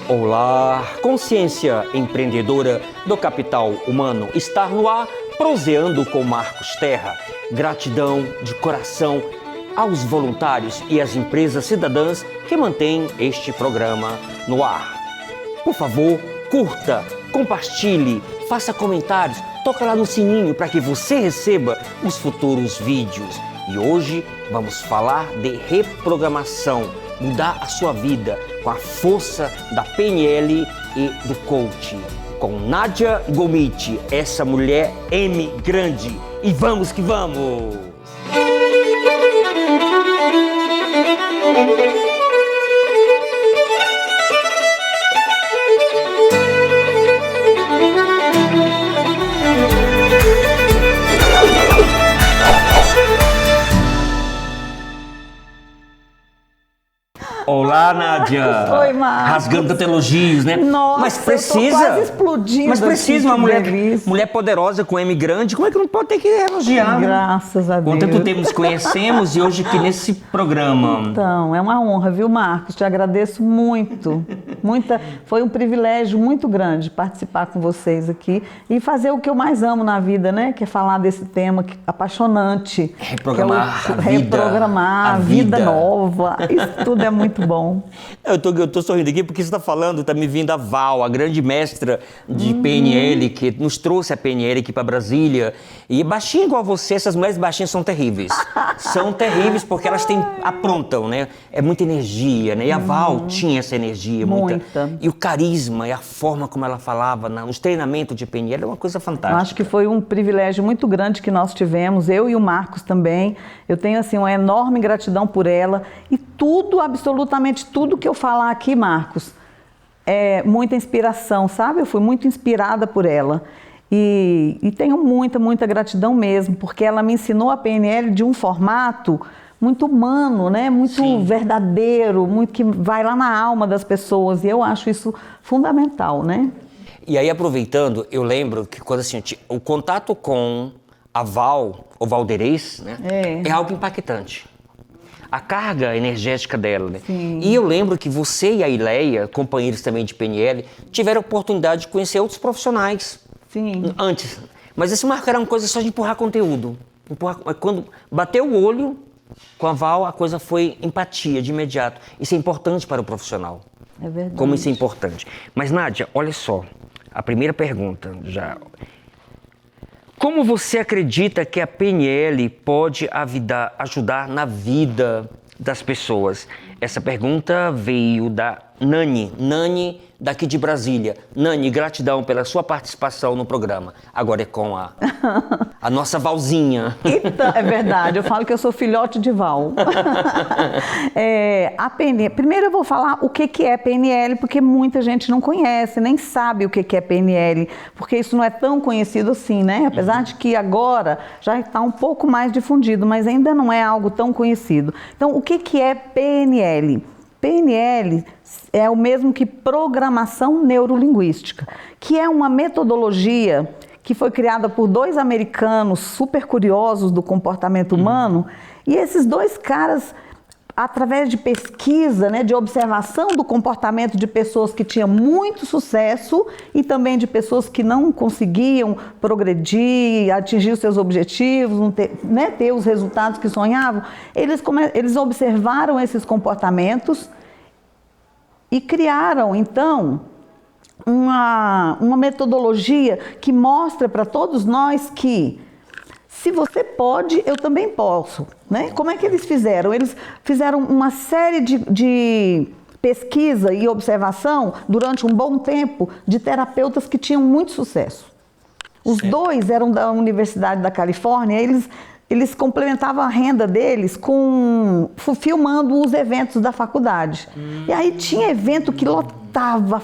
Olá, consciência empreendedora do capital humano está no ar, proseando com Marcos Terra. Gratidão de coração aos voluntários e às empresas cidadãs que mantêm este programa no ar. Por favor, curta, compartilhe, faça comentários, toca lá no sininho para que você receba os futuros vídeos. E hoje vamos falar de reprogramação, mudar a sua vida com a força da PNL e do coaching. Com Nádia Gomiti, essa mulher M grande. E vamos que vamos! Olá, Nádia. Oi, Marcos. Rasgando tantos elogios, né? Nossa, mas precisa, eu tô quase explodindo. Mas precisa uma mulher poderosa com M grande, como é que não pode ter que elogiar? Graças a Deus. Com tanto tempo nos conhecemos e hoje aqui nesse programa. Então, é uma honra, viu, Marcos? Te agradeço muito. Foi um privilégio muito grande participar com vocês aqui e fazer o que eu mais amo na vida, né? Que é falar desse tema apaixonante. Reprogramar a vida. Reprogramar a vida nova. Isso tudo é muito bom. Eu tô sorrindo aqui porque você está falando, tá me vindo a Val, a grande mestra de PNL, que nos trouxe a PNL aqui para Brasília. E baixinha igual você, essas mulheres baixinhas são terríveis. São terríveis porque elas aprontam, né? É muita energia, né? E a Val tinha essa energia, muita. E o carisma e a forma como ela falava nos treinamentos de PNL é uma coisa fantástica. Eu acho que foi um privilégio muito grande que nós tivemos, eu e o Marcos também. Eu tenho, assim, uma enorme gratidão por ela. E tudo, absolutamente tudo que eu falar aqui, Marcos, é muita inspiração, sabe? Eu fui muito inspirada por ela. E tenho muita gratidão mesmo, porque ela me ensinou a PNL de um formato muito humano, né? Muito verdadeiro, muito que vai lá na alma das pessoas. E eu acho isso fundamental, né? E aí, aproveitando, eu lembro que quando assim, o contato com a Val, ou Valderez, né? É algo impactante. A carga energética dela, né? Sim. E eu lembro que você e a Ileia, companheiros também de PNL, tiveram a oportunidade de conhecer outros profissionais. Sim. Antes. Mas esse Marco era uma coisa só de empurrar conteúdo. Quando bateu o olho com a Val, a coisa foi empatia de imediato. Isso é importante para o profissional. É verdade. Como isso é importante. Mas, Nádia, olha só. A primeira pergunta já. Como você acredita que a PNL pode ajudar na vida das pessoas? Essa pergunta veio da Nani daqui de Brasília. Nani, gratidão pela sua participação no programa. Agora é com a nossa Valzinha. Então, é verdade, eu falo que eu sou filhote de Val. A PNL, primeiro eu vou falar o que é PNL, porque muita gente não conhece, nem sabe o que é PNL, porque isso não é tão conhecido assim, né? Apesar de que agora já está um pouco mais difundido, mas ainda não é algo tão conhecido. Então, o que é PNL? PNL é o mesmo que programação neurolinguística, que é uma metodologia que foi criada por dois americanos super curiosos do comportamento humano, e esses dois caras, através de pesquisa, né, de observação do comportamento de pessoas que tinham muito sucesso e também de pessoas que não conseguiam progredir, atingir os seus objetivos, ter os resultados que sonhavam, eles observaram esses comportamentos e criaram, então, uma metodologia que mostra para todos nós que se você pode, eu também posso, né? Como é que eles fizeram? Eles fizeram uma série de pesquisa e observação durante um bom tempo de terapeutas que tinham muito sucesso. Os dois eram da Universidade da Califórnia, eles complementavam a renda deles filmando os eventos da faculdade. E aí tinha evento que lotava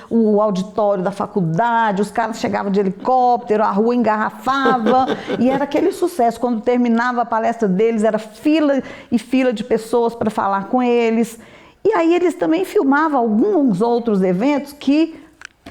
o auditório da faculdade, os caras chegavam de helicóptero, a rua engarrafava, e era aquele sucesso. Quando terminava a palestra deles, era fila e fila de pessoas para falar com eles. E aí eles também filmavam alguns outros eventos que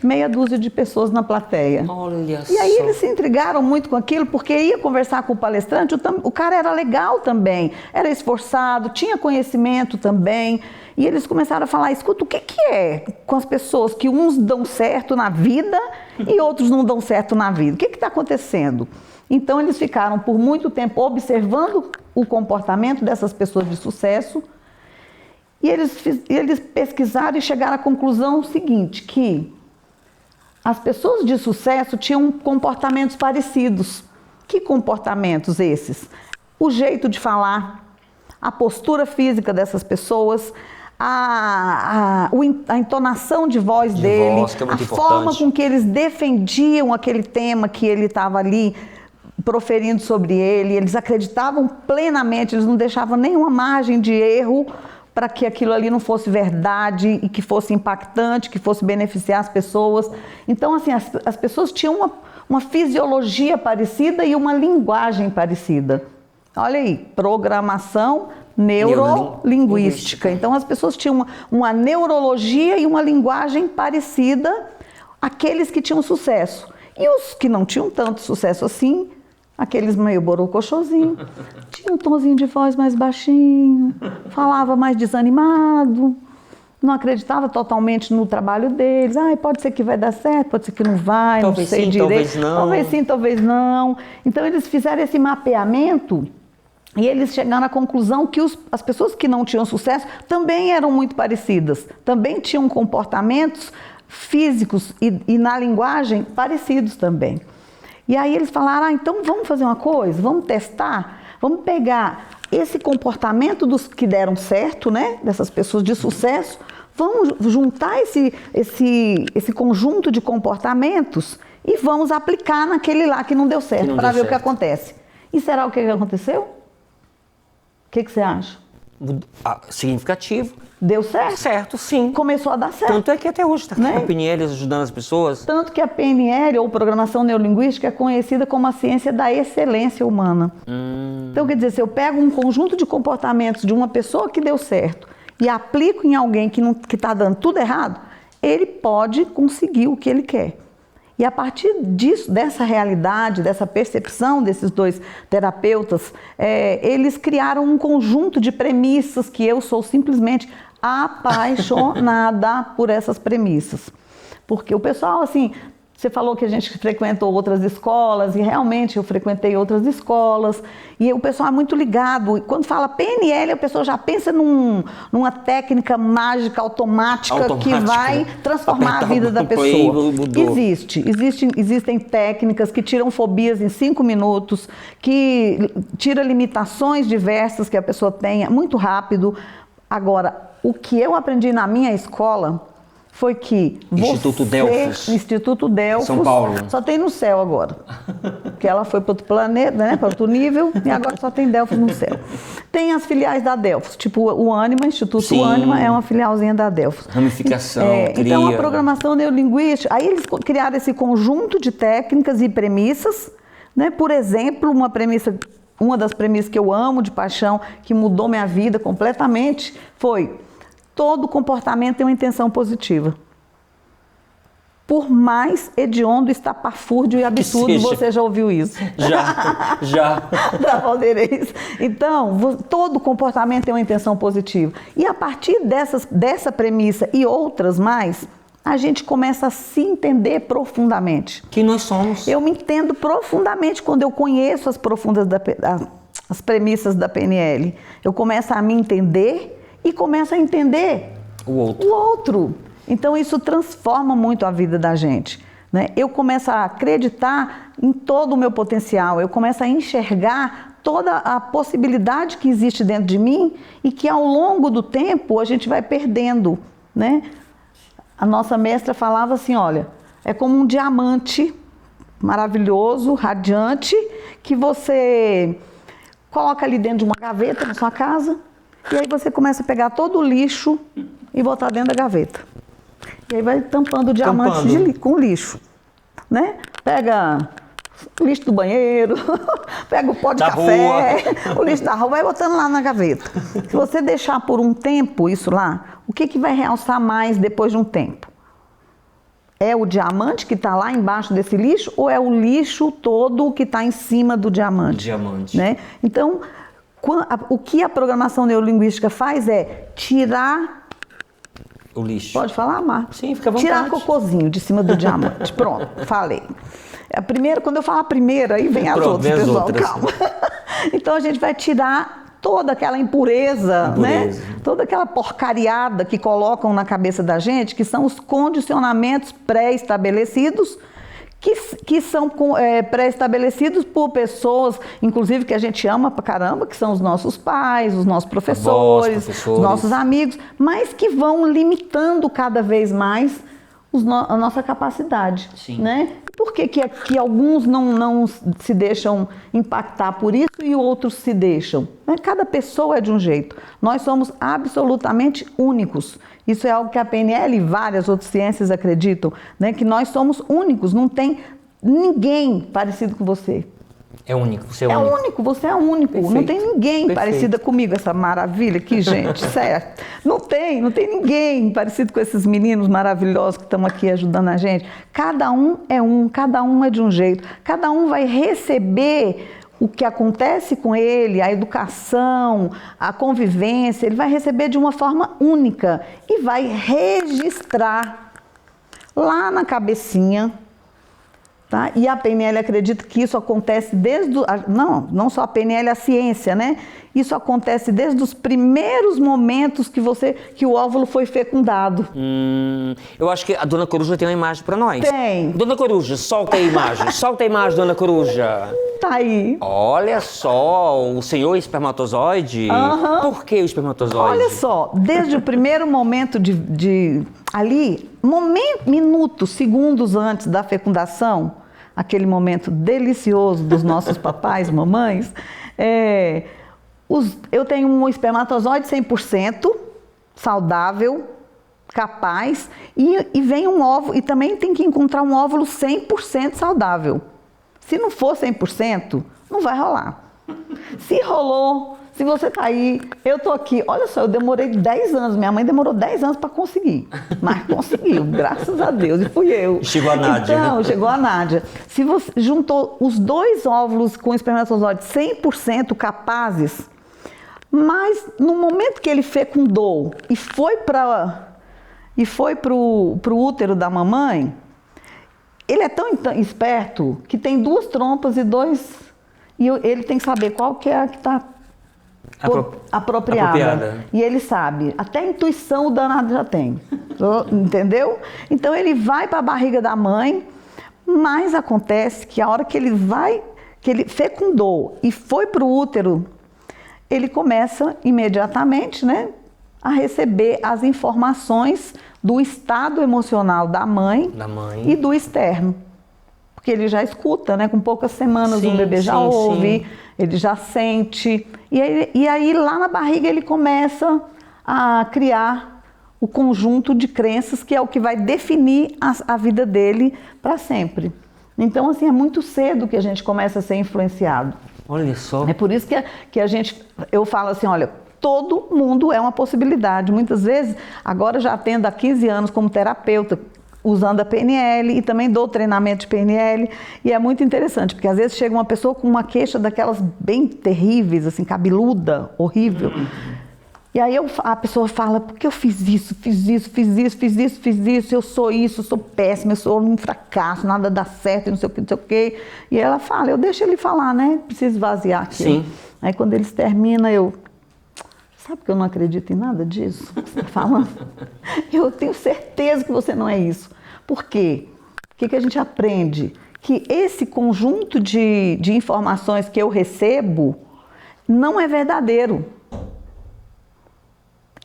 meia dúzia de pessoas na plateia. Olha E aí só. eles se intrigaram muito com aquilo, porque ia conversar com o palestrante, o cara era legal também, era esforçado, tinha conhecimento também. E eles começaram a falar, escuta, o que é com as pessoas que uns dão certo na vida e outros não dão certo na vida? O que está acontecendo? Então eles ficaram por muito tempo observando o comportamento dessas pessoas de sucesso e eles pesquisaram e chegaram à conclusão seguinte, que as pessoas de sucesso tinham comportamentos parecidos. Que comportamentos esses? O jeito de falar, a postura física dessas pessoas, a entonação de voz dele, que é muito a importante. forma com que eles defendiam aquele tema que ele estava ali proferindo sobre ele, eles acreditavam plenamente, eles não deixavam nenhuma margem de erro para que aquilo ali não fosse verdade e que fosse impactante, que fosse beneficiar as pessoas. Então, assim, as pessoas tinham uma fisiologia parecida e uma linguagem parecida. Olha aí, programação neurolinguística. Então, as pessoas tinham uma neurologia e uma linguagem parecida, aqueles que tinham sucesso. E os que não tinham tanto sucesso assim, aqueles meio borocochosinho, tinha um tomzinho de voz mais baixinho, falava mais desanimado, não acreditava totalmente no trabalho deles. Pode ser que vai dar certo, pode ser que não vai, Talvez não sei sim, direito. talvez não. Talvez sim, talvez não. Então eles fizeram esse mapeamento e eles chegaram à conclusão que as pessoas que não tinham sucesso também eram muito parecidas, também tinham comportamentos físicos e na linguagem parecidos também. E aí eles falaram, então vamos fazer uma coisa, vamos testar, vamos pegar esse comportamento dos que deram certo, né, dessas pessoas de sucesso, vamos juntar esse conjunto de comportamentos e vamos aplicar naquele lá que não deu certo, para ver o que acontece. E será o que aconteceu? O que você acha? Significativo. Deu certo? Certo, sim. Começou a dar certo. Tanto é que até hoje está aqui a PNL ajudando as pessoas. Tanto que a PNL, ou Programação Neurolinguística, é conhecida como a ciência da excelência humana. Então, quer dizer, se eu pego um conjunto de comportamentos de uma pessoa que deu certo e aplico em alguém que está dando tudo errado, ele pode conseguir o que ele quer. E a partir disso, dessa realidade, dessa percepção desses dois terapeutas, eles criaram um conjunto de premissas que eu sou simplesmente apaixonada por essas premissas. Porque o pessoal, assim, você falou que a gente frequentou outras escolas, e realmente eu frequentei outras escolas, e o pessoal é muito ligado. E quando fala PNL, a pessoa já pensa numa técnica mágica, automática que vai transformar a vida da pessoa. Existem técnicas que tiram fobias em 5 minutos, que tiram limitações diversas que a pessoa tenha muito rápido. Agora, o que eu aprendi na minha escola foi que Instituto Delfos, São Paulo, só tem no céu agora, porque ela foi para outro planeta, né, para outro nível, e agora só tem Delfos no céu. Tem as filiais da Delfos, tipo o Ânima, Instituto Ânima é uma filialzinha da Delfos. Ramificação, então a programação neurolinguística, aí eles criaram esse conjunto de técnicas e premissas, né? Por exemplo, uma das premissas que eu amo de paixão, que mudou minha vida completamente, foi: todo comportamento tem uma intenção positiva. Por mais hediondo, estapafúrdio e absurdo, você já ouviu isso? Já. Da Valdeirês. Então, todo comportamento tem uma intenção positiva. E a partir dessa premissa e outras mais, a gente começa a se entender profundamente. Quem nós somos. Eu me entendo profundamente quando eu conheço as premissas da PNL. Eu começo a me entender e começa a entender o outro. Então isso transforma muito a vida da gente, né? Eu começo a acreditar em todo o meu potencial, eu começo a enxergar toda a possibilidade que existe dentro de mim e que ao longo do tempo a gente vai perdendo, né? A nossa mestra falava assim, olha, é como um diamante maravilhoso, radiante, que você coloca ali dentro de uma gaveta na sua casa. E aí você começa a pegar todo o lixo e botar dentro da gaveta. E aí vai tampando o diamante com lixo, né? Pega o lixo do banheiro, pega o pó de café, o lixo da rua, vai botando lá na gaveta. Se você deixar por um tempo isso lá, o que vai realçar mais depois de um tempo? É o diamante que está lá embaixo desse lixo ou é o lixo todo que está em cima do diamante? Diamante. Né? Então, o que a programação neurolinguística faz é tirar... O lixo. Pode falar, Marcos? Sim, fica à vontade. Tirar cocôzinho de cima do diamante. Pronto, falei. A primeira, quando eu falo a primeira, aí vem as outras, pessoal, calma. Então a gente vai tirar toda aquela impureza, né? Toda aquela porcariada que colocam na cabeça da gente, que são os condicionamentos pré-estabelecidos, que são pré-estabelecidos por pessoas, inclusive que a gente ama pra caramba, que são os nossos pais, os nossos professores, os nossos amigos, mas que vão limitando cada vez mais a nossa capacidade. Sim. Né? Por que alguns não se deixam impactar por isso e outros se deixam? Cada pessoa é de um jeito. Nós somos absolutamente únicos. Isso é algo que a PNL e várias outras ciências acreditam, né? Que nós somos únicos, não tem ninguém parecido com você. É único, você é único. É único, você é único. Perfeito. Não tem ninguém parecida comigo, essa maravilha aqui, gente, certo? Não tem ninguém parecido com esses meninos maravilhosos que estão aqui ajudando a gente. Cada um, cada um é de um jeito. Cada um vai receber o que acontece com ele, a educação, a convivência, ele vai receber de uma forma única e vai registrar lá na cabecinha. Tá? E a PNL acredita que isso acontece não só a PNL, a ciência, né? Isso acontece desde os primeiros momentos que o óvulo foi fecundado. Eu acho que a Dona Coruja tem uma imagem para nós. Tem. Dona Coruja, solta a imagem, Dona Coruja. Tá aí. Olha só, o senhor espermatozoide. Por que o espermatozoide? Olha só, desde o primeiro momento ali, minutos, segundos antes da fecundação, aquele momento delicioso dos nossos papais, mamães, eu tenho um espermatozoide 100% saudável, capaz, e vem um óvulo, e também tem que encontrar um óvulo 100% saudável. Se não for 100%, não vai rolar. Se rolou, se você tá aí, eu tô aqui. Olha só, eu demorei 10 anos. Minha mãe demorou 10 anos para conseguir. Mas conseguiu, graças a Deus. E fui eu. Chegou a Nádia. Então, chegou a Nádia. Se você juntou os dois óvulos com espermatozoide 100% capazes, mas no momento que ele fecundou e foi pro útero da mamãe, ele é tão esperto que tem 2 trompas e 2... E ele tem que saber qual que é a que está apropriada. E ele sabe. Até a intuição o danado já tem. Entendeu? Então ele vai para a barriga da mãe, mas acontece que a hora que ele fecundou e foi para o útero, ele começa imediatamente, né, a receber as informações do estado emocional da mãe e do externo. Porque ele já escuta, né? Com poucas semanas o bebê já ouve, ele já sente. E aí lá na barriga ele começa a criar o conjunto de crenças que é o que vai definir a vida dele para sempre. Então, assim, é muito cedo que a gente começa a ser influenciado. Olha só. É por isso que eu falo assim, olha, todo mundo é uma possibilidade. Muitas vezes, agora já atendo há 15 anos como terapeuta, usando a PNL e também dou treinamento de PNL, e é muito interessante, porque às vezes chega uma pessoa com uma queixa daquelas bem terríveis, assim, cabeluda, horrível, e aí a pessoa fala, porque eu fiz isso, eu sou isso, eu sou péssima, eu sou um fracasso, nada dá certo, não sei o que, e ela fala, eu deixo ele falar, né, preciso esvaziar aquilo. Aí quando eles terminam, sabe que eu não acredito em nada disso que você está falando? Eu tenho certeza que você não é isso. Por quê? O que a gente aprende? Que esse conjunto de informações que eu recebo não é verdadeiro.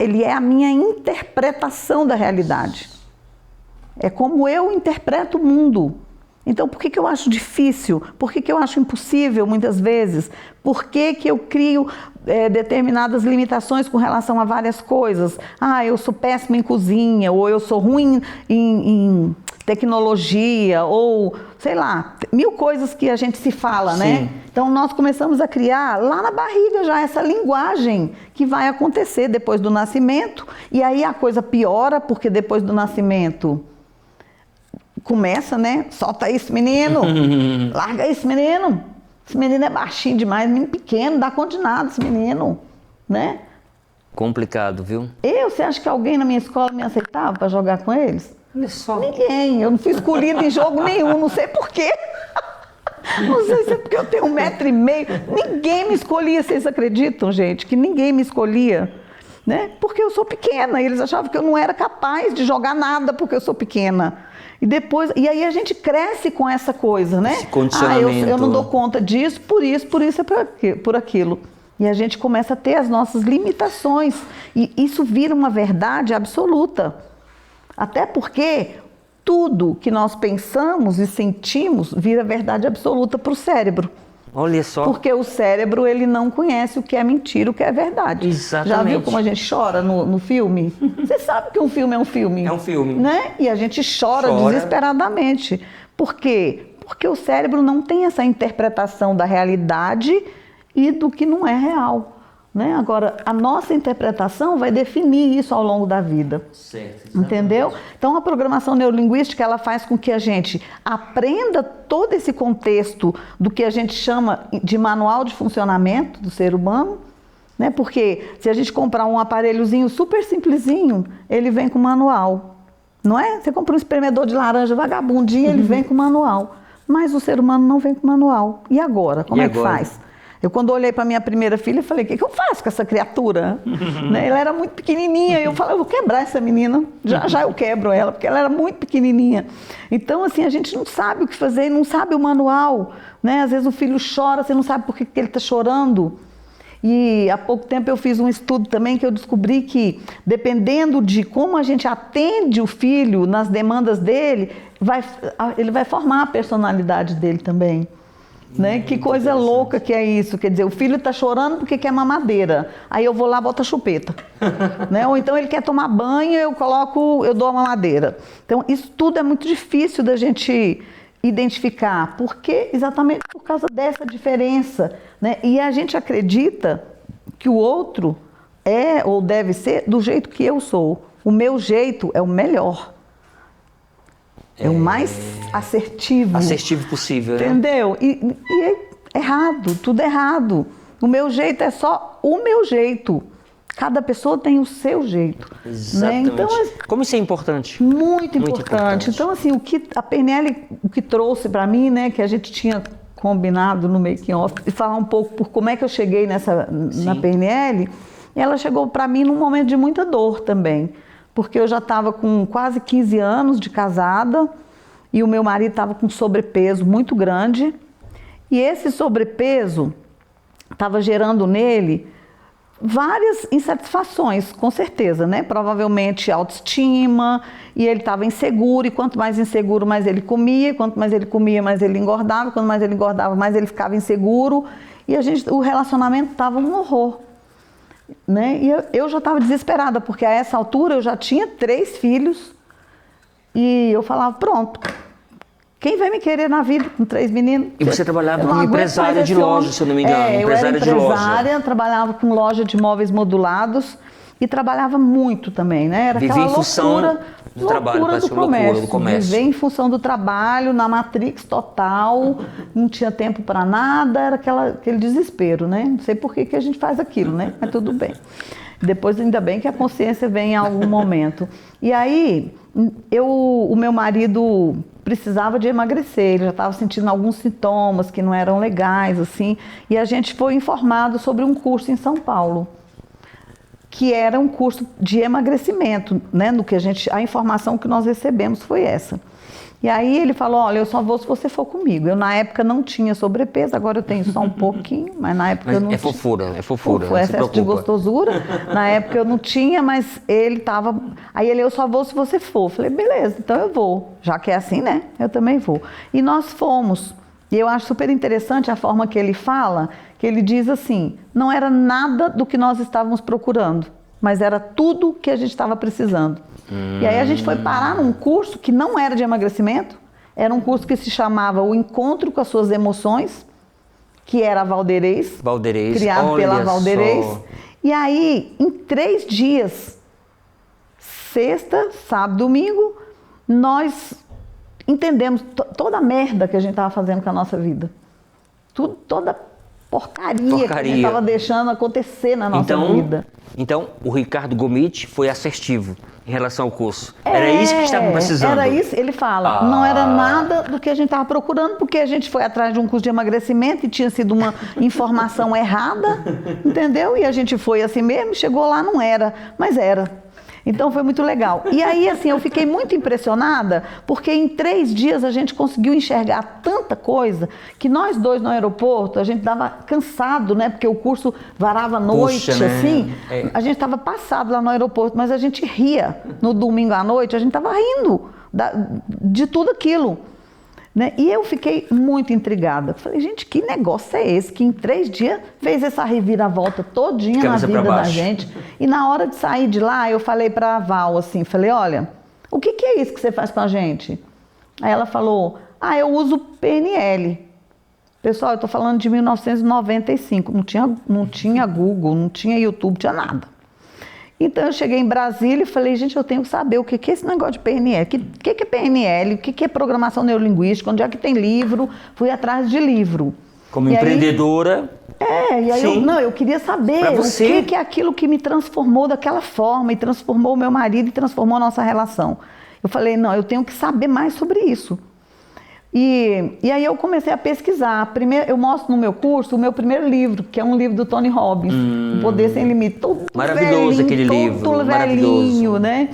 Ele é a minha interpretação da realidade. É como eu interpreto o mundo. Então, por que eu acho difícil? Por que eu acho impossível, muitas vezes? Por que eu crio determinadas limitações com relação a várias coisas? Eu sou péssima em cozinha, ou eu sou ruim em tecnologia, ou, sei lá, 1000 coisas que a gente se fala, né? Então, nós começamos a criar lá na barriga já essa linguagem que vai acontecer depois do nascimento, e aí a coisa piora, porque depois do nascimento começa, né? Solta esse menino, larga esse menino. Esse menino é baixinho demais, menino pequeno, dá conta de nada esse menino, né? Complicado, viu? Você acha que alguém na minha escola me aceitava para jogar com eles? Olha só. Ninguém, eu não fui escolhida em jogo nenhum, não sei porquê. Não sei se é porque eu tenho 1,5 m. Ninguém me escolhia, vocês acreditam, gente? Que ninguém me escolhia, né? Porque eu sou pequena, e eles achavam que eu não era capaz de jogar nada porque eu sou pequena. E aí a gente cresce com essa coisa, né? Esse condicionamento. Eu não dou conta disso, por isso é por aquilo. E a gente começa a ter as nossas limitações. E isso vira uma verdade absoluta. Até porque tudo que nós pensamos e sentimos vira verdade absoluta para o cérebro. Olha só. Porque o cérebro, ele não conhece o que é mentira, o que é verdade. Exatamente. Já viu como a gente chora no filme? Você sabe que um filme é um filme. É um filme. Né? E a gente chora desesperadamente. Por quê? Porque o cérebro não tem essa interpretação da realidade e do que não é real. Né? Agora, a nossa interpretação vai definir isso ao longo da vida. Certo. Entendeu? Então, a programação neurolinguística, ela faz com que a gente aprenda todo esse contexto do que a gente chama de manual de funcionamento do ser humano, né? Porque se a gente comprar um aparelhozinho super simplesinho, ele vem com manual, não é? Você compra um espremedor de laranja vagabundinho, ele vem com manual. Mas o ser humano não vem com manual. E agora? Como é que faz? Eu, quando olhei para minha primeira filha, falei, o que eu faço com essa criatura? Né? Ela era muito pequenininha, eu falei, eu vou quebrar essa menina, já eu quebro ela, porque ela era muito pequenininha. Então, assim, a gente não sabe o que fazer, não sabe o manual, né? Às vezes o filho chora, você não sabe por que ele está chorando. E há pouco tempo eu fiz um estudo também que eu descobri que, dependendo de como a gente atende o filho nas demandas dele, ele vai formar a personalidade dele também. Né? Que coisa louca que é isso, quer dizer, o filho está chorando porque quer mamadeira, aí eu vou lá e boto a chupeta, né? Ou então ele quer tomar banho, eu dou a mamadeira. Então isso tudo é muito difícil da gente identificar, porque exatamente por causa dessa diferença, né? E a gente acredita que o outro é ou deve ser do jeito que eu sou, o meu jeito é o melhor. É o mais assertivo. Assertivo possível, né? Entendeu? E é errado, tudo errado. O meu jeito é só o meu jeito. Cada pessoa tem o seu jeito. Exatamente. Né? Então, como isso é importante? Muito importante. Então, assim, a PNL, o que trouxe para mim, né, que a gente tinha combinado no making off, e falar um pouco por como é que eu cheguei na PNL, ela chegou para mim num momento de muita dor também. Porque eu já estava com quase 15 anos de casada e o meu marido estava com sobrepeso muito grande. E esse sobrepeso estava gerando nele várias insatisfações, com certeza, né? Provavelmente autoestima, e ele estava inseguro, e quanto mais inseguro, mais ele comia, quanto mais ele comia, mais ele engordava, quanto mais ele engordava, mais ele ficava inseguro, e o relacionamento estava um horror. Né? E eu já estava desesperada, porque a essa altura eu já tinha 3 filhos e eu falava, pronto, quem vai me querer na vida com 3 meninos? E você trabalhava como empresária de loja, se eu não me engano. Eu era empresária, trabalhava com loja de móveis modulados e trabalhava muito também, né? Era aquela loucura do comércio. Viver em função do trabalho, na Matrix total, não tinha tempo para nada, era aquele desespero, né? Não sei por que a gente faz aquilo, né? Mas tudo bem. Depois, ainda bem que a consciência vem em algum momento. E aí, o meu marido precisava de emagrecer, ele já estava sentindo alguns sintomas que não eram legais, assim, e a gente foi informado sobre um curso em São Paulo, que era um curso de emagrecimento, né? A informação que nós recebemos foi essa. E aí ele falou, olha, eu só vou se você for comigo. Eu na época não tinha sobrepeso, agora eu tenho só um pouquinho, mas na época eu não tinha. É fofura, Foi excesso de gostosura. Na época eu não tinha, mas ele estava... Aí eu só vou se você for. Falei, beleza, então eu vou. Já que é assim, né? Eu também vou. E nós fomos. E eu acho super interessante a forma que ele fala, que ele diz assim, não era nada do que nós estávamos procurando, mas era tudo que a gente estava precisando. E aí a gente foi parar num curso que não era de emagrecimento, era um curso que se chamava O Encontro com as Suas Emoções, que era a Valderez, criado pela Valderez. E aí, em 3 dias, sexta, sábado, domingo, nós entendemos toda a merda que a gente estava fazendo com a nossa vida. Toda porcaria que a gente estava deixando acontecer na nossa vida. Então, o Ricardo Gomit foi assertivo em relação ao curso. Era isso que estavam precisando. Era isso, ele fala. Não era nada do que a gente estava procurando, porque a gente foi atrás de um curso de emagrecimento e tinha sido uma informação errada, entendeu? E a gente foi assim mesmo, chegou lá, não era, mas era. Então foi muito legal. E aí, assim, eu fiquei muito impressionada, porque em 3 dias a gente conseguiu enxergar tanta coisa, que nós dois no aeroporto, a gente estava cansado, né? Porque o curso varava à noite, assim. A gente estava passado lá no aeroporto, mas a gente ria no domingo à noite, a gente estava rindo de tudo aquilo. Né? E eu fiquei muito intrigada. Falei, gente, que negócio é esse? Que em 3 dias fez essa reviravolta todinha na vida da gente. E na hora de sair de lá, eu falei para a Val assim, falei, olha, o que é isso que você faz com a gente? Aí ela falou, eu uso PNL. Pessoal, eu estou falando de 1995. Não tinha Google, não tinha YouTube, não tinha nada. Então eu cheguei em Brasília e falei, gente, eu tenho que saber o que é esse negócio de PNL, o que é PNL, o que é programação neurolinguística, onde é que tem livro, fui atrás de livro. Como empreendedora. E aí eu queria saber o que é aquilo que me transformou daquela forma, e transformou o meu marido e transformou a nossa relação. Eu falei, não, eu tenho que saber mais sobre isso. E aí eu comecei a pesquisar. Primeiro, eu mostro no meu curso o meu primeiro livro, que é um livro do Tony Robbins, O Poder Sem Limite. Todo maravilhoso aquele livro. Todo velhinho, né?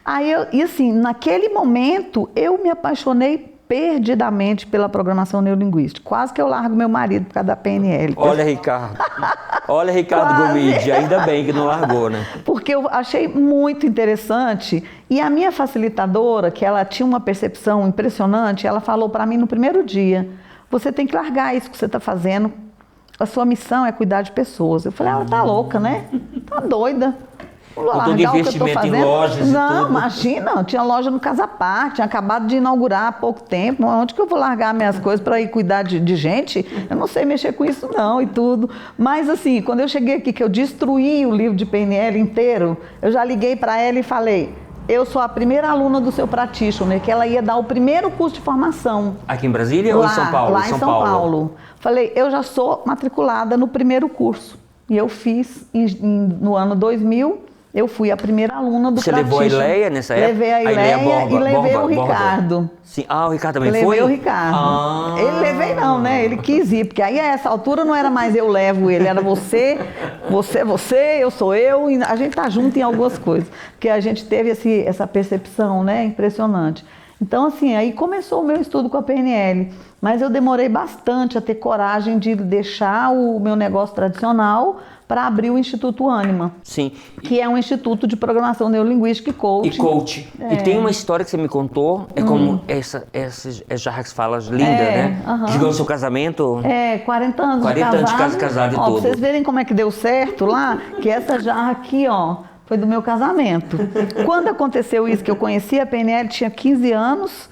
Aí e assim, naquele momento, eu me apaixonei perdidamente pela programação neurolinguística. Quase que eu largo meu marido por causa da PNL. Olha, Ricardo. Olha, Ricardo Gomit, ainda bem que não largou, né? Porque eu achei muito interessante. E a minha facilitadora, que ela tinha uma percepção impressionante, ela falou para mim no primeiro dia, você tem que largar isso que você está fazendo, a sua missão é cuidar de pessoas. Eu falei, ela tá louca, né? Tá doida. Com todo investimento em lojas e tudo. Não, imagina, tinha loja no Casa Park, tinha acabado de inaugurar há pouco tempo. Onde que eu vou largar minhas coisas para ir cuidar de gente? Eu não sei mexer com isso não e tudo. Mas assim, quando eu cheguei aqui, que eu destruí o livro de PNL inteiro, eu já liguei para ela e falei, eu sou a primeira aluna do seu practitioner, que ela ia dar o primeiro curso de formação. Aqui em Brasília ou em São Paulo? Lá em São Paulo. Falei, eu já sou matriculada no primeiro curso. E eu fiz no ano 2000, eu fui a primeira aluna do practitioner. Você levou a Ileia nessa época? Levei a Ileia e levei o Ricardo. Sim. O Ricardo também foi? Levei o Ricardo. Ele levei não, né? Ele quis ir, porque aí a essa altura não era mais eu levo ele, era você, eu sou eu, e a gente tá junto em algumas coisas. Porque a gente teve essa percepção, né? Impressionante. Então, assim, aí começou o meu estudo com a PNL. Mas eu demorei bastante a ter coragem de deixar o meu negócio tradicional para abrir o Instituto Ânima. Sim. Que é um instituto de programação neurolinguística e coaching. E coaching. E tem uma história que você me contou, como essa jarra que você fala, linda, né? Que ganhou seu casamento. 40 anos 40 de anos de casado e tudo. Pra vocês verem como é que deu certo lá, que essa jarra aqui, foi do meu casamento. Quando aconteceu isso, que eu conheci a PNL, tinha 15 anos,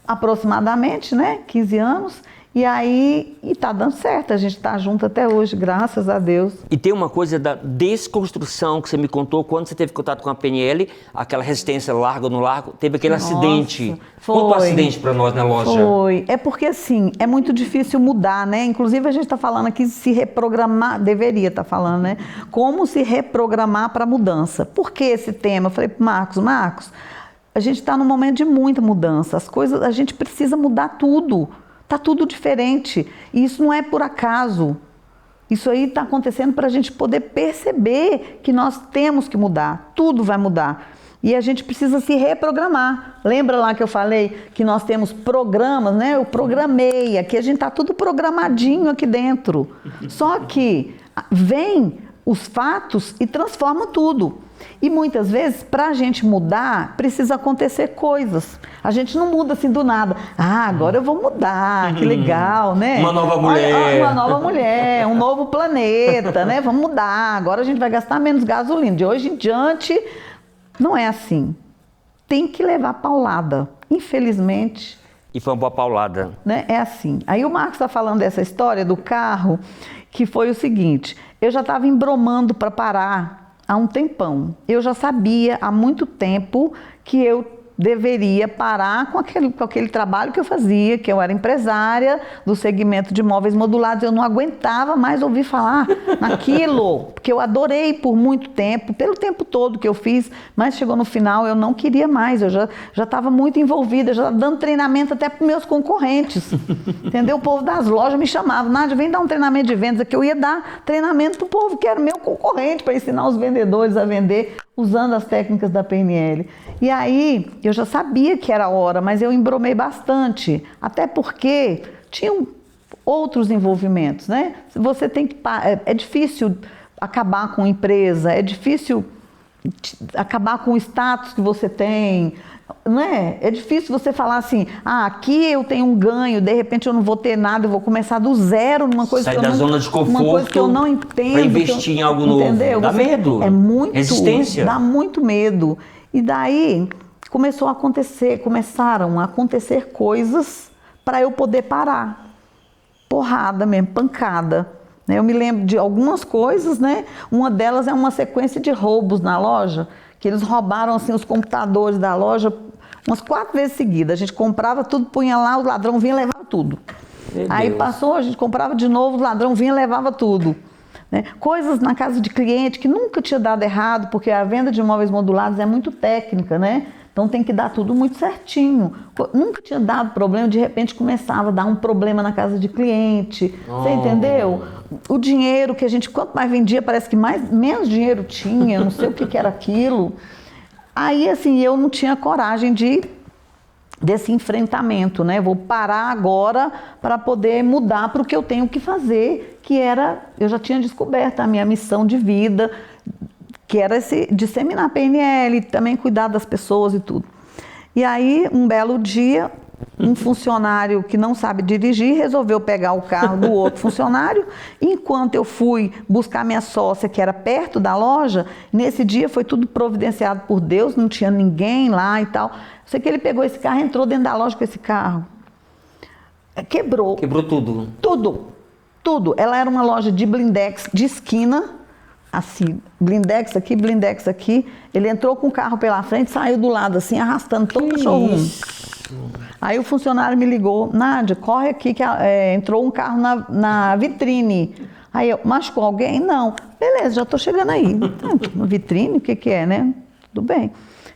aproximadamente, né? 15 anos. E aí, tá dando certo, a gente tá junto até hoje, graças a Deus. E tem uma coisa da desconstrução que você me contou, quando você teve contato com a PNL, aquela resistência largo no largo, teve aquele acidente. Conta o acidente para nós na loja. Foi. É porque assim, é muito difícil mudar, né? Inclusive a gente tá falando aqui de se reprogramar, deveria estar falando, né? Como se reprogramar para mudança. Por que esse tema? Eu falei pro Marcos, a gente tá num momento de muita mudança, as coisas, a gente precisa mudar tudo. Está tudo diferente. E isso não é por acaso. Isso aí está acontecendo para a gente poder perceber que nós temos que mudar. Tudo vai mudar. E a gente precisa se reprogramar. Lembra lá que eu falei que nós temos programas, né? Eu programei. Aqui a gente está tudo programadinho aqui dentro. Só que vem os fatos e transforma tudo. E muitas vezes, para a gente mudar, precisa acontecer coisas. A gente não muda assim do nada. Agora eu vou mudar, que legal, né? Uma nova mulher. Uma nova mulher, um novo planeta, né? Vamos mudar, agora a gente vai gastar menos gasolina. De hoje em diante, não é assim. Tem que levar paulada, infelizmente. E foi uma boa paulada. Né? É assim. Aí o Marcos está falando dessa história do carro, que foi o seguinte, eu já estava embromando para parar há um tempão. Eu já sabia há muito tempo que eu deveria parar com aquele trabalho que eu fazia, que eu era empresária do segmento de móveis modulados. Eu não aguentava mais ouvir falar naquilo, porque eu adorei por muito tempo, pelo tempo todo que eu fiz, mas chegou no final, eu não queria mais, eu já estava muito envolvida, já estava dando treinamento até para meus concorrentes, entendeu? O povo das lojas me chamava, Nádia, vem dar um treinamento de vendas aqui. Eu ia dar treinamento para o povo que era meu concorrente, para ensinar os vendedores a vender usando as técnicas da PNL. E aí, eu já sabia que era a hora, mas eu embromei bastante, até porque tinham outros envolvimentos, né? Você tem que... É difícil acabar com a empresa, é difícil acabar com o status que você tem, não é? É difícil você falar assim, aqui eu tenho um ganho, de repente eu não vou ter nada, eu vou começar do zero numa coisa que eu não... Sai da zona de conforto, uma coisa que eu não entendo. Para investir em algo novo. Entendeu? Dá medo. É muito... Resistência. Dá muito medo. E daí começaram a acontecer coisas para eu poder parar. Porrada mesmo, pancada. Eu me lembro de algumas coisas, né? Uma delas é uma sequência de roubos na loja, que eles roubaram assim, os computadores da loja umas 4 vezes seguidas. A gente comprava tudo, punha lá, o ladrão vinha e levava tudo. Aí passou, a gente comprava de novo, o ladrão vinha e levava tudo. Né? Coisas na casa de cliente que nunca tinha dado errado, porque a venda de imóveis modulados é muito técnica, né? Então tem que dar tudo muito certinho. Nunca tinha dado problema, de repente começava a dar um problema na casa de cliente. Você entendeu? O dinheiro que a gente, quanto mais vendia, parece que menos dinheiro tinha, não sei o que era aquilo. Aí assim, eu não tinha coragem desse enfrentamento, né? Vou parar agora para poder mudar para o que eu tenho que fazer, que era, eu já tinha descoberto a minha missão de vida, que era disseminar a PNL, também cuidar das pessoas e tudo. E aí, um belo dia, um funcionário que não sabe dirigir resolveu pegar o carro do outro funcionário. Enquanto eu fui buscar minha sócia, que era perto da loja, nesse dia foi tudo providenciado por Deus, não tinha ninguém lá e tal. Eu sei que ele pegou esse carro, entrou dentro da loja com esse carro. Quebrou. Quebrou tudo? Tudo. Ela era uma loja de blindex de esquina, assim, blindex aqui. Ele entrou com o carro pela frente, saiu do lado assim, arrastando todo o showroom. Aí o funcionário me ligou, Nádia, corre aqui que entrou um carro na vitrine. Aí eu, machucou alguém? Não. Beleza, já tô chegando aí. Na vitrine, o que é, né? Tudo bem.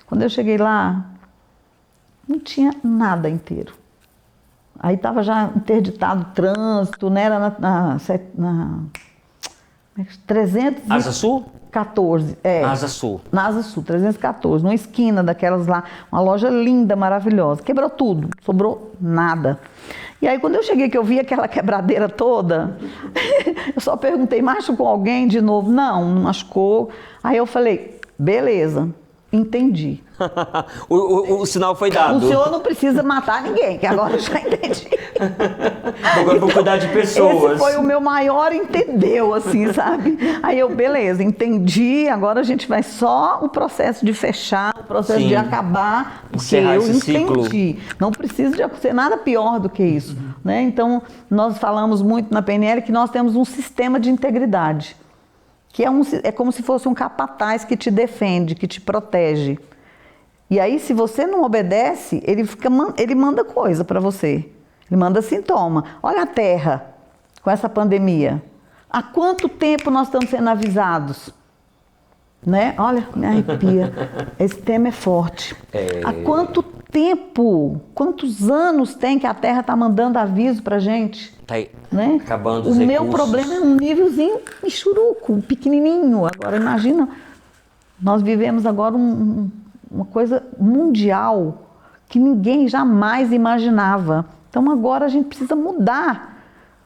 Quando eu cheguei lá, não tinha nada inteiro. Aí estava já interditado o trânsito, né? Era na 314. Asa Sul? Asa Sul. Na Asa Sul, 314, numa esquina daquelas lá, uma loja linda, maravilhosa. Quebrou tudo, sobrou nada. E aí quando eu cheguei que eu vi aquela quebradeira toda, eu só perguntei, machucou alguém de novo? Não machucou. Aí eu falei, beleza, entendi. o sinal foi dado. O senhor não precisa matar ninguém, que agora eu já entendi. Agora eu vou cuidar de pessoas. Esse foi o meu maior entendeu, assim, sabe? Aí eu, beleza, entendi, agora a gente vai só o processo de fechar, o processo de acabar, porque encerrar eu esse entendi. ciclo. Não precisa de acontecer nada pior do que isso, né? Então, nós falamos muito na PNL que nós temos um sistema de integridade, que é como se fosse um capataz que te defende, que te protege. E aí, se você não obedece, ele manda coisa para você. Ele manda sintoma. Olha a Terra com essa pandemia. Há quanto tempo nós estamos sendo avisados? Né? Olha, me arrepia. Esse tema é forte. Há quanto tempo, quantos anos tem que a Terra está mandando aviso para a gente? Tá aí, né? acabando os recursos. O meu problema é um nívelzinho michuruco, pequenininho. Agora, imagina, nós vivemos agora uma coisa mundial que ninguém jamais imaginava. Então agora a gente precisa mudar.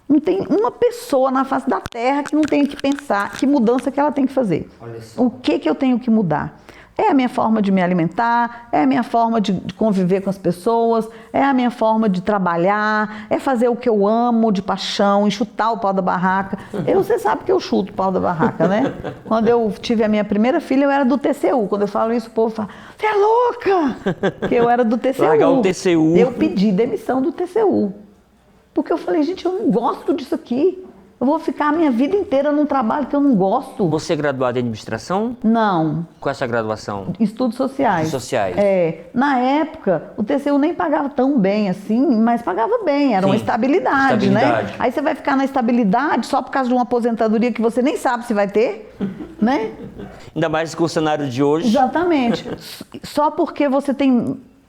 Não tem uma pessoa na face da Terra que não tenha que pensar que mudança que ela tem que fazer. O que eu tenho que mudar? É a minha forma de me alimentar, é a minha forma de conviver com as pessoas, é a minha forma de trabalhar, é fazer o que eu amo de paixão, enxutar o pau da barraca. Você sabe que eu chuto o pau da barraca, né? Quando eu tive a minha primeira filha, eu era do TCU. Quando eu falo isso, o povo fala, você é louca! Porque eu era do TCU. Largar o TCU. Eu pedi demissão do TCU. Porque eu falei, gente, eu não gosto disso aqui. Eu vou ficar a minha vida inteira num trabalho que eu não gosto. Você é graduada em administração? Não. Qual é essa graduação? Estudos sociais. Sociais. Na época, o TCU nem pagava tão bem assim, mas pagava bem, era uma estabilidade, né? Aí você vai ficar na estabilidade só por causa de uma aposentadoria que você nem sabe se vai ter, né? Ainda mais com o cenário de hoje. Exatamente. Só porque você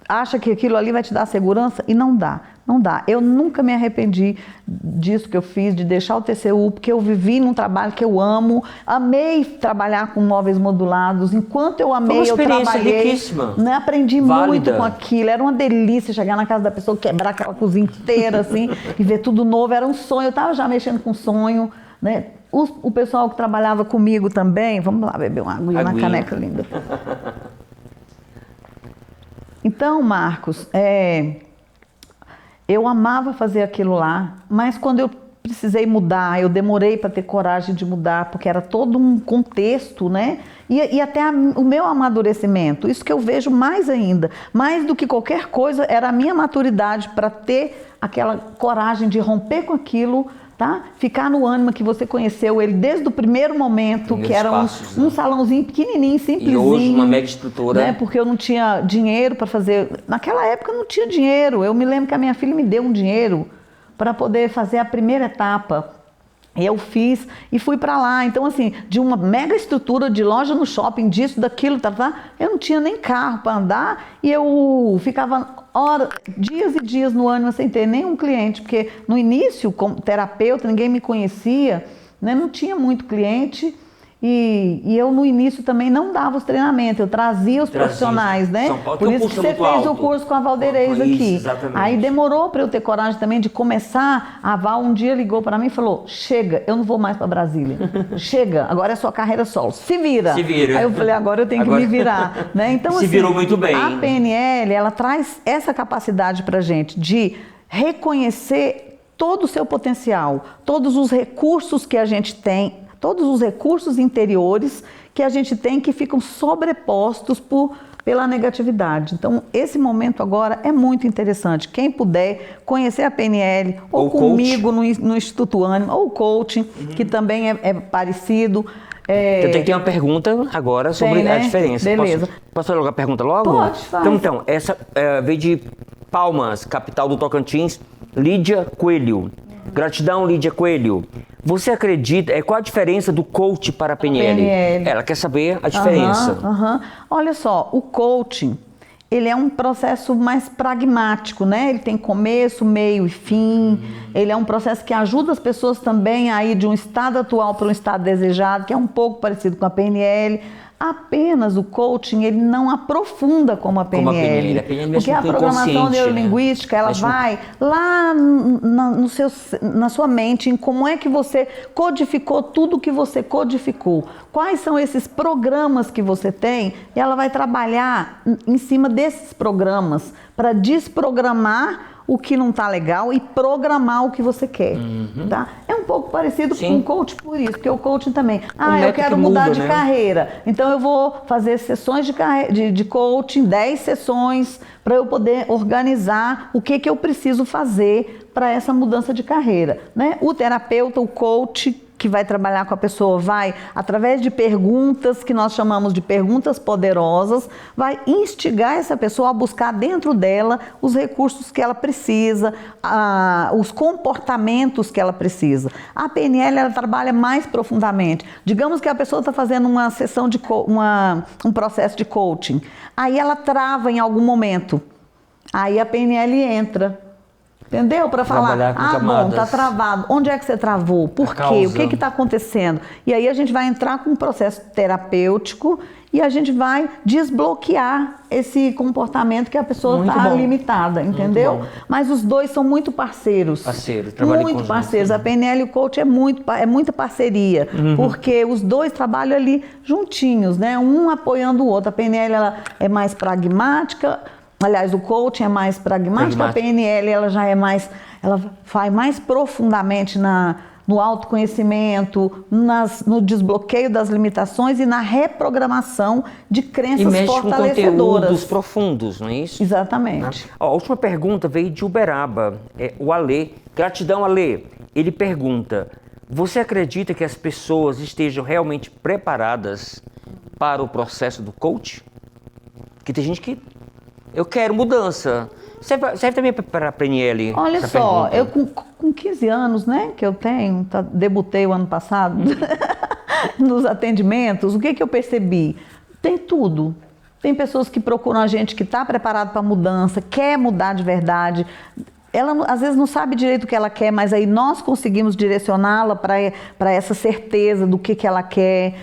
acha que aquilo ali vai te dar segurança e não dá. Não dá. Eu nunca me arrependi disso que eu fiz, de deixar o TCU, porque eu vivi num trabalho que eu amo, amei trabalhar com móveis modulados. Enquanto eu amei, eu trabalhei. Riquíssima. Né, aprendi muito com aquilo. Era uma delícia chegar na casa da pessoa, quebrar aquela cozinha inteira, assim, e ver tudo novo. Era um sonho. Eu estava já mexendo com sonho, né? O pessoal que trabalhava comigo também, vamos lá beber uma aguinha na caneca linda. Então, Marcos, eu amava fazer aquilo lá, mas quando eu precisei mudar, eu demorei para ter coragem de mudar, porque era todo um contexto, né? E até o meu amadurecimento, isso que eu vejo mais ainda, mais do que qualquer coisa, era a minha maturidade para ter aquela coragem de romper com aquilo, tá? Ficar no Ânima que você conheceu ele desde o primeiro momento, que era um salãozinho pequenininho, simplesinho. E hoje uma mega estrutura. Né? Porque eu não tinha dinheiro para fazer. Naquela época eu não tinha dinheiro. Eu me lembro que a minha filha me deu um dinheiro para poder fazer a primeira etapa. Eu fiz e fui para lá. Então, assim, de uma mega estrutura de loja no shopping, disso, daquilo, eu não tinha nem carro para andar e eu ficava dias e dias no Ânima sem ter nenhum cliente, porque no início, como terapeuta, ninguém me conhecia, né? Não tinha muito cliente. E eu no início também não dava os treinamentos, eu trazia os profissionais, né? Por isso que você fez o curso com a Valdeirês aqui. Exatamente. Aí demorou para eu ter coragem também de começar. A Val um dia ligou para mim e falou: chega, eu não vou mais para Brasília. Chega, agora é sua carreira solo. Se vira. Se vira. Aí eu falei: agora eu tenho que me virar. Né? Então, se assim, virou muito bem. A PNL, ela traz essa capacidade para gente de reconhecer todo o seu potencial, todos os recursos que a gente tem, todos os recursos interiores que a gente tem que ficam sobrepostos pela negatividade. Então, esse momento agora é muito interessante. Quem puder conhecer a PNL, ou comigo no Instituto Ânima, ou o coaching, que também é parecido. Eu tenho que ter uma pergunta agora sobre a diferença. Beleza. Posso fazer a pergunta logo? Pode, faz. Então, essa veio de Palmas, capital do Tocantins, Lídia Coelho. Gratidão, Lídia Coelho. Você acredita, qual a diferença do coach para a PNL? Ela quer saber a diferença. Olha só, o coaching, ele é um processo mais pragmático, né? Ele tem começo, meio e fim. Ele é um processo que ajuda as pessoas também a ir de um estado atual para um estado desejado, que é um pouco parecido com a PNL. Apenas o coaching, ele não aprofunda como a PNL. Porque a programação neurolinguística, ela vai lá na sua mente, em como é que você codificou tudo que você codificou. Quais são esses programas que você tem, e ela vai trabalhar em cima desses programas para desprogramar o que não está legal e programar o que você quer, tá? É um pouco parecido com o coach por isso, porque o coaching também, eu quero mudar de carreira, então eu vou fazer sessões de coaching, 10 sessões, para eu poder organizar o que eu preciso fazer para essa mudança de carreira, né? O terapeuta, o coach, que vai trabalhar com a pessoa, vai, através de perguntas, que nós chamamos de perguntas poderosas, vai instigar essa pessoa a buscar dentro dela os recursos que ela precisa, os comportamentos que ela precisa. A PNL, ela trabalha mais profundamente. Digamos que a pessoa está fazendo uma sessão um processo de coaching, aí ela trava em algum momento, aí a PNL entra. Entendeu? Para falar, bom, tá travado. Onde é que você travou? Por quê? O que está acontecendo? E aí a gente vai entrar com um processo terapêutico e a gente vai desbloquear esse comportamento que a pessoa está limitada, entendeu? Mas os dois são muito parceiros. Muito parceiros. A PNL e o coach é muita parceria, porque os dois trabalham ali juntinhos, né? Um apoiando o outro. A PNL, ela é mais pragmática. Aliás, o coaching é mais pragmático, a PNL ela vai mais profundamente no autoconhecimento, no desbloqueio das limitações e na reprogramação de crenças fortalecedoras. E mexe com conteúdos profundos, não é isso? Exatamente. A última pergunta veio de Uberaba, o Alê. Gratidão, Alê. Ele pergunta: Você acredita que as pessoas estejam realmente preparadas para o processo do coach? Porque tem gente que... Eu quero mudança. Serve também para a PNL? Olha só, eu com 15 anos, né, que eu tenho, debutei o ano passado, nos atendimentos, o que eu percebi? Tem tudo. Tem pessoas que procuram a gente que está preparado para mudança, quer mudar de verdade. Ela às vezes não sabe direito o que ela quer, mas aí nós conseguimos direcioná-la para essa certeza do que ela quer.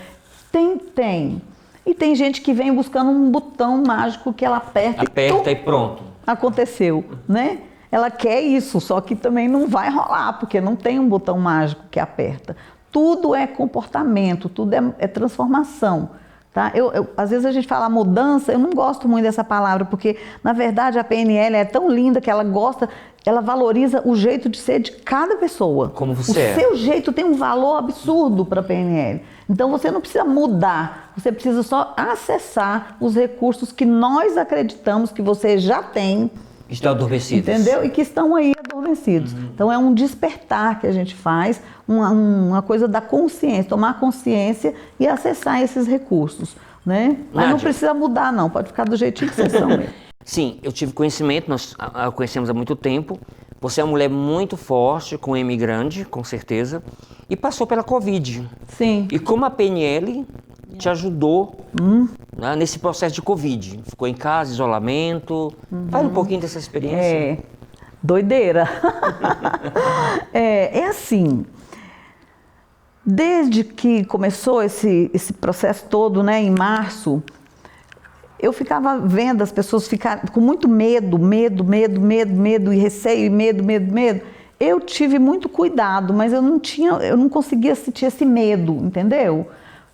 Tem. E tem gente que vem buscando um botão mágico que ela aperta e pronto. Aconteceu, né? Ela quer isso, só que também não vai rolar, porque não tem um botão mágico que aperta. Tudo é comportamento, tudo é transformação. Tá? Às vezes a gente fala mudança, eu não gosto muito dessa palavra, porque na verdade a PNL é tão linda que ela valoriza o jeito de ser de cada pessoa. Como você é. O seu jeito tem um valor absurdo para a PNL. Então você não precisa mudar, você precisa só acessar os recursos que nós acreditamos que você já tem. Estão adormecidos. Entendeu? E que estão aí adormecidos. Então é um despertar que a gente faz, uma coisa da consciência, tomar consciência e acessar esses recursos, né? Mas Nádia, não precisa mudar não, pode ficar do jeitinho que vocês são mesmo. Sim, eu tive conhecimento, nós a conhecemos há muito tempo. Você é uma mulher muito forte, com M grande, com certeza, e passou pela Covid. Sim. E como a PNL te ajudou né, nesse processo de Covid? Ficou em casa, isolamento. Fala um pouquinho dessa experiência. É, doideira. É assim, desde que começou esse processo todo, né, em março, eu ficava vendo as pessoas ficar com muito medo e receio, medo. Eu tive muito cuidado, mas eu não conseguia sentir esse medo, entendeu?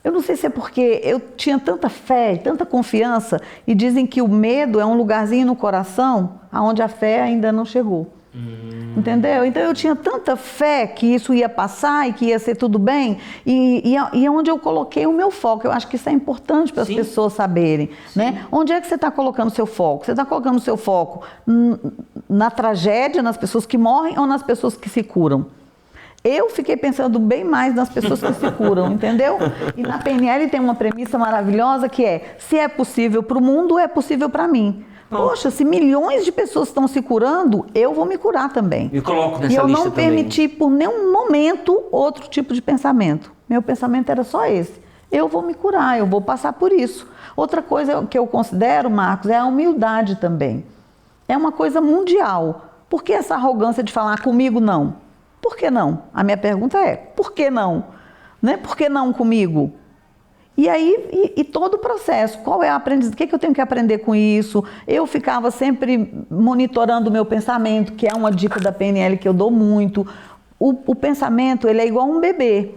Eu não sei se é porque eu tinha tanta fé, tanta confiança, e dizem que o medo é um lugarzinho no coração onde a fé ainda não chegou. Entendeu? Então eu tinha tanta fé que isso ia passar e que ia ser tudo bem, e é onde eu coloquei o meu foco. Eu acho que isso é importante para as pessoas saberem, né? Onde é que você está colocando o seu foco? Você está colocando o seu foco na tragédia, nas pessoas que morrem ou nas pessoas que se curam? Eu fiquei pensando bem mais nas pessoas que se curam, entendeu? E na PNL tem uma premissa maravilhosa que é: se é possível para o mundo, é possível para mim. Poxa, se milhões de pessoas estão se curando, eu vou me curar também. Me coloco nessa lista. E eu não também. permiti por nenhum momento outro tipo de pensamento. Meu pensamento era só esse: eu vou me curar, eu vou passar por isso. Outra coisa que eu considero, Marcos, é a humildade também. É uma coisa mundial. Por que essa arrogância de falar comigo não? Por que não? A minha pergunta é: por que não? Né? Por que não comigo? E aí, todo o processo, qual é a aprendizagem? O que eu tenho que aprender com isso? Eu ficava sempre monitorando o meu pensamento, que é uma dica da PNL que eu dou muito. O pensamento, ele é igual um bebê.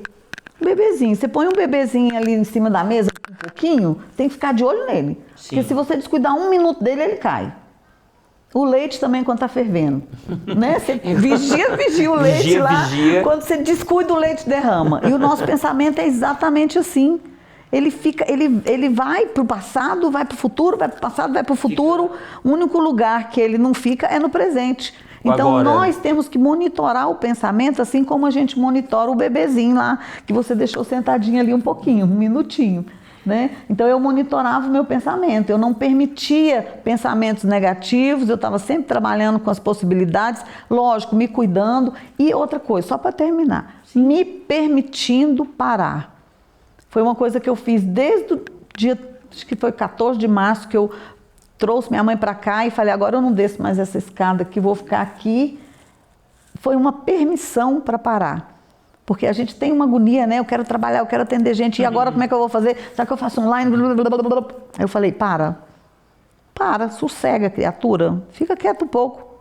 Um bebezinho. Você põe um bebezinho ali em cima da mesa, um pouquinho, tem que ficar de olho nele. Sim. Porque se você descuidar um minuto dele, ele cai. O leite também quando está fervendo, né? Você vigia o leite lá, quando você descuida o leite derrama. E o nosso pensamento é exatamente assim. Ele vai para o passado, vai para o futuro, vai para o passado, vai para o futuro. O único lugar que ele não fica é no presente. Então agora, nós temos que monitorar o pensamento assim como a gente monitora o bebezinho lá, que você deixou sentadinho ali um pouquinho, um minutinho. Né? Então eu monitorava o meu pensamento, eu não permitia pensamentos negativos, eu estava sempre trabalhando com as possibilidades, lógico, me cuidando. E outra coisa, só para terminar, me permitindo parar. Foi uma coisa que eu fiz desde o dia, acho que foi 14 de março, que eu trouxe minha mãe para cá e falei: agora eu não desço mais essa escada aqui, vou ficar aqui. Foi uma permissão para parar. Porque a gente tem uma agonia, né? Eu quero trabalhar, eu quero atender gente. E agora como é que eu vou fazer? Será que eu faço online? Aí eu falei: para, sossega, criatura. Fica quieto um pouco.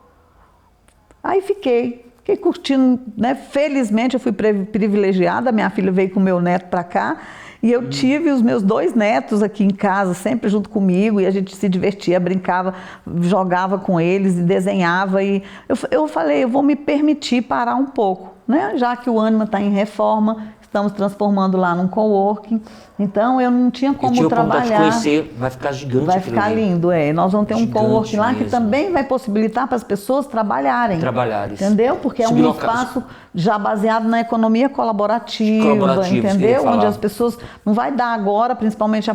Aí fiquei curtindo, né? Felizmente eu fui privilegiada. Minha filha veio com o meu neto para cá. E eu tive os meus 2 netos aqui em casa, sempre junto comigo. E a gente se divertia, brincava, jogava com eles e desenhava. E eu falei: eu vou me permitir parar um pouco. Né? Já que o ânima está em reforma, estamos transformando lá num coworking. Então eu não tinha como trabalhar. De conhecer, vai ficar gigante. Vai ficar lindo, Nós vamos ter um coworking lá que também vai possibilitar para as pessoas trabalharem. Entendeu? Porque é um espaço já baseado na economia colaborativa, entendeu? Onde as pessoas não vai dar agora, principalmente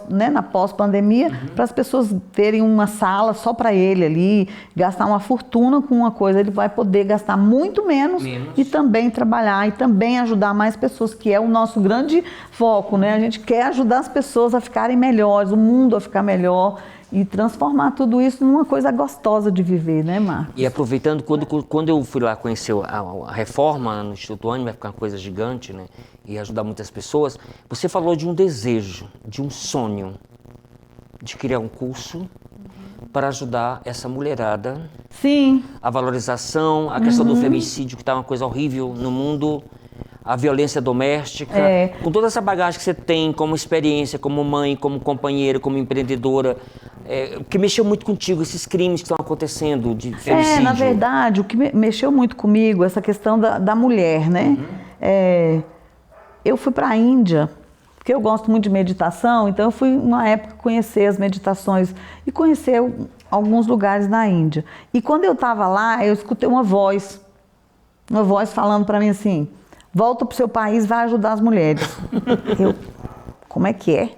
na pós-pandemia, para as pessoas terem uma sala só para ele ali, gastar uma fortuna com uma coisa, ele vai poder gastar muito menos. E também trabalhar e também ajudar mais pessoas, que é o nosso grande foco, né? A gente quer ajudar as pessoas a ficarem melhores, o mundo a ficar melhor e transformar tudo isso numa coisa gostosa de viver, né, Marcos? E aproveitando, quando eu fui lá conhecer a reforma no Instituto Anima, vai ficar uma coisa gigante, né? E ajudar muitas pessoas, você falou de um desejo, de um sonho, de criar um curso para ajudar essa mulherada. Sim. A valorização, a questão do feminicídio, que está uma coisa horrível no mundo, a violência doméstica, com toda essa bagagem que você tem como experiência, como mãe, como companheira, como empreendedora, que mexeu muito contigo, esses crimes que estão acontecendo de femicídio. Na verdade, o que mexeu muito comigo, essa questão da mulher, né? Eu fui para a Índia, porque eu gosto muito de meditação, então eu fui, uma época, conhecer as meditações e conhecer alguns lugares na Índia. E quando eu estava lá, eu escutei uma voz falando para mim assim: volta para o seu país, vai ajudar as mulheres. Como é que é?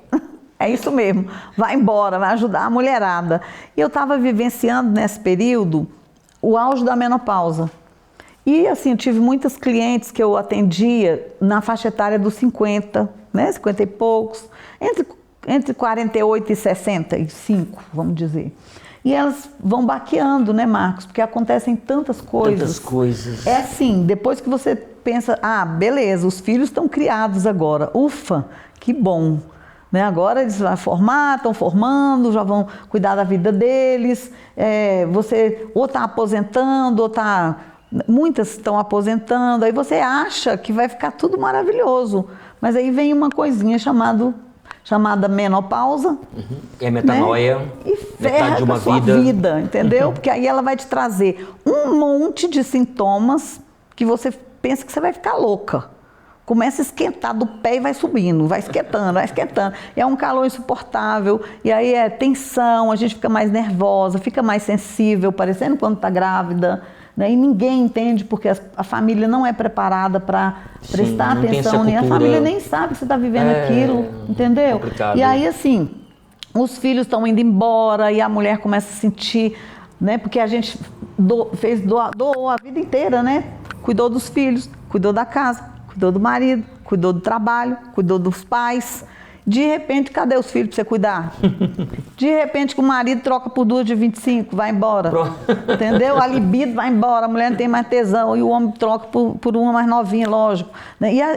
É isso mesmo, vai embora, vai ajudar a mulherada. E eu estava vivenciando nesse período o auge da menopausa. E assim, eu tive muitas clientes que eu atendia na faixa etária dos 50, né, 50 e poucos, entre 48 e 65, vamos dizer. E elas vão baqueando, né, Marcos? Porque acontecem tantas coisas. Tantas coisas. É assim, depois que você pensa, beleza, os filhos estão criados agora, ufa, que bom. Né? Agora eles vão formar, estão formando, já vão cuidar da vida deles. Você ou está aposentando, ou está... Muitas estão aposentando, aí você acha que vai ficar tudo maravilhoso. Mas aí vem uma coisinha chamada menopausa. É metanoia, né? E ferra de uma vida, entendeu? Porque aí ela vai te trazer um monte de sintomas que você pensa que você vai ficar louca. Começa a esquentar do pé e vai subindo, vai esquentando, vai esquentando. E é um calor insuportável, e aí é tensão, a gente fica mais nervosa, fica mais sensível, parecendo quando está grávida. Né? E ninguém entende, porque a família não é preparada para prestar atenção, nem a família nem sabe que você está vivendo aquilo, entendeu? Complicado. E aí, assim, os filhos estão indo embora e a mulher começa a sentir, né? Porque a gente doou a vida inteira, né? Cuidou dos filhos, cuidou da casa, cuidou do marido, cuidou do trabalho, cuidou dos pais. De repente, cadê os filhos para você cuidar? De repente, que o marido troca por 2 de 25, vai embora. Entendeu? A libido vai embora, a mulher não tem mais tesão, e o homem troca por uma mais novinha, lógico.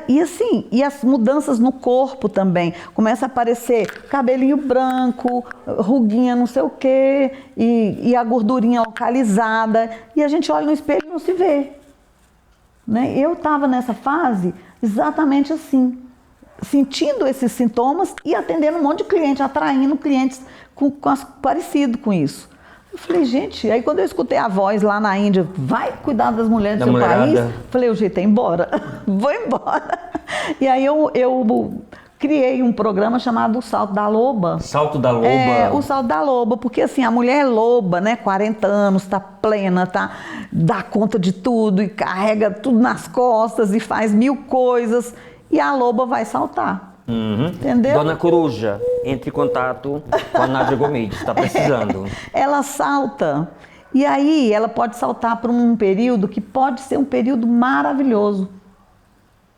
E assim, e as mudanças no corpo também. Começa a aparecer cabelinho branco, ruguinha não sei o quê, e a gordurinha localizada. E a gente olha no espelho e não se vê. Né? Eu estava nessa fase exatamente assim, sentindo esses sintomas e atendendo um monte de cliente, atraindo clientes parecido com isso. Eu falei, gente, aí quando eu escutei a voz lá na Índia, vai cuidar das mulheres do seu país, falei, o jeito é ir embora, vou embora. E aí eu criei um programa chamado O Salto da Loba. Salto da Loba? O Salto da Loba, porque assim, a mulher é loba, né, 40 anos, tá plena, dá conta de tudo e carrega tudo nas costas e faz 1000 coisas. E a loba vai saltar. Entendeu? Dona Coruja, entre em contato com a Nádia Gomes, está precisando. Ela salta. E aí ela pode saltar por um período que pode ser um período maravilhoso.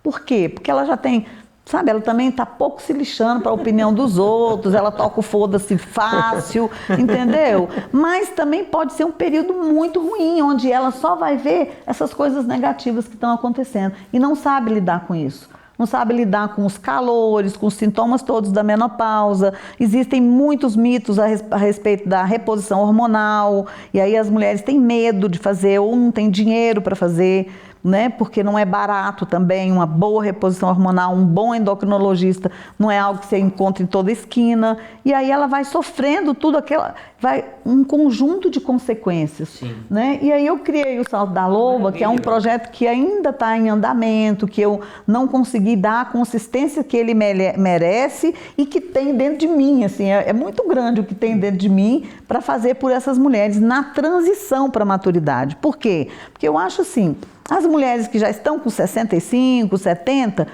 Por quê? Porque ela já tem, sabe, ela também está pouco se lixando para a opinião dos outros, ela toca o foda-se fácil, entendeu? Mas também pode ser um período muito ruim, onde ela só vai ver essas coisas negativas que estão acontecendo e não sabe lidar com isso. Não sabe lidar com os calores, com os sintomas todos da menopausa. Existem muitos mitos a respeito da reposição hormonal, e aí as mulheres têm medo de fazer ou não têm dinheiro para fazer, né? Porque não é barato também, uma boa reposição hormonal, um bom endocrinologista, não é algo que você encontra em toda esquina. E aí ela vai sofrendo tudo aquilo, vai um conjunto de consequências, né? E aí eu criei o Salto da Loba, que é um projeto que ainda está em andamento, que eu não consegui dar a consistência que ele merece e que tem dentro de mim, assim, é muito grande o que tem dentro de mim para fazer por essas mulheres na transição para a maturidade. Por quê? Porque eu acho assim, as mulheres que já estão com 65, 70,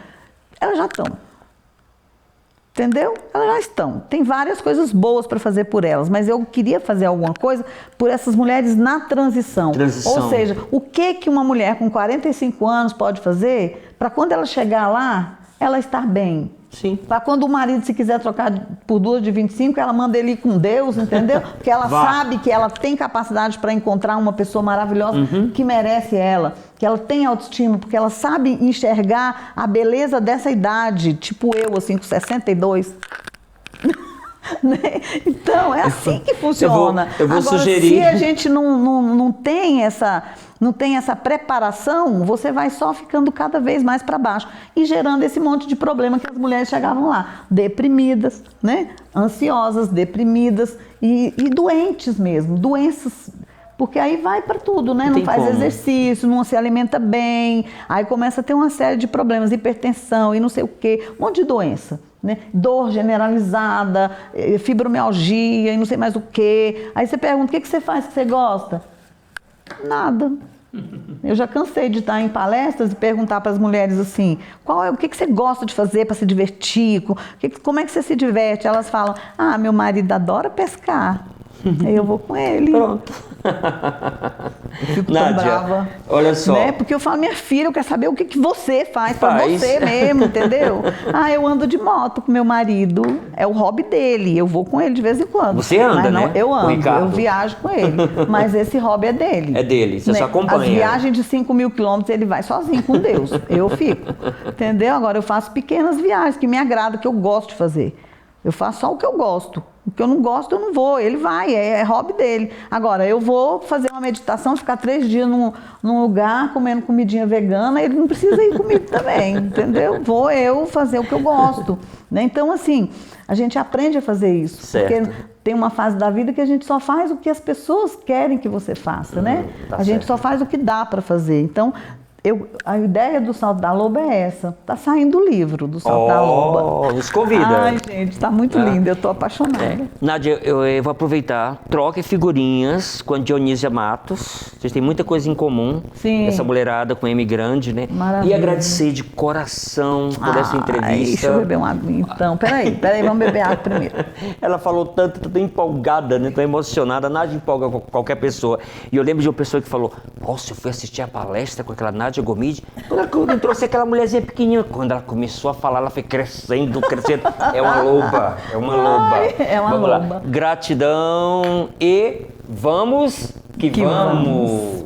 elas já estão. Entendeu? Elas já estão. Tem várias coisas boas para fazer por elas, mas eu queria fazer alguma coisa por essas mulheres na transição. Ou seja, o que uma mulher com 45 anos pode fazer para quando ela chegar lá, ela estar bem? Sim. Para quando o marido, se quiser trocar por duas de 25, ela manda ele ir com Deus, entendeu? Porque ela sabe que ela tem capacidade para encontrar uma pessoa maravilhosa que merece ela, que ela tem autoestima, porque ela sabe enxergar a beleza dessa idade, tipo eu, assim, com 62. Então, é assim que funciona. Eu vou Agora, sugerir... se a gente não tem essa preparação, você vai só ficando cada vez mais para baixo e gerando esse monte de problema que as mulheres chegavam lá, deprimidas, né? Ansiosas, deprimidas e doentes mesmo, doenças. Porque aí vai para tudo, né? Não faz exercício, não se alimenta bem, aí começa a ter uma série de problemas, hipertensão e não sei o quê, um monte de doença, né? Dor generalizada, fibromialgia e não sei mais o quê. Aí você pergunta, o que você faz que você gosta? Nada. Eu já cansei de estar em palestras e perguntar para as mulheres assim, o que você gosta de fazer para se divertir? Como é que você se diverte? Elas falam, meu marido adora pescar. Aí eu vou com ele. Pronto. Fico Nádia, tão brava. olha só. Né? Porque eu falo, minha filha, eu quero saber o que você faz para você mesmo, entendeu? Eu ando de moto com meu marido, é o hobby dele, eu vou com ele de vez em quando. Você anda, não, né? Eu ando, eu viajo com ele, mas esse hobby é dele. É dele, você só acompanha. As viagens de 5.000 quilômetros ele vai sozinho com Deus, eu fico, entendeu? Agora eu faço pequenas viagens que me agradam, que eu gosto de fazer. Eu faço só o que eu gosto. O que eu não gosto, eu não vou. Ele vai, é hobby dele. Agora, eu vou fazer uma meditação, ficar 3 dias num lugar comendo comidinha vegana, ele não precisa ir comigo também, entendeu? Vou eu fazer o que eu gosto. Né? Então, assim, a gente aprende a fazer isso. Certo. Porque tem uma fase da vida que a gente só faz o que as pessoas querem que você faça, né? Tá a gente só faz o que dá para fazer. Então, a ideia do Salto da Loba é essa. Tá saindo o livro do Salto da Loba. Nos convida. Ai, gente, tá muito lindo. Eu tô apaixonada. Nádia, eu vou aproveitar. Troque figurinhas com a Dionísia Matos. Vocês têm muita coisa em comum. Sim. Essa mulherada com M grande, né? Maravilha. E agradecer de coração por essa entrevista. Deixa eu beber uma aguinha então. Peraí, vamos beber água primeiro. Ela falou tanto, tão empolgada, né? Tão emocionada. A Nádia empolga qualquer pessoa. E eu lembro de uma pessoa que falou, nossa, eu fui assistir a palestra com aquela Nádia Gomide, quando ela trouxe aquela mulherzinha pequenininha, quando ela começou a falar, ela foi crescendo. É uma loba, é uma loba. É uma vamos loba. Lá. Gratidão e vamos que vamos.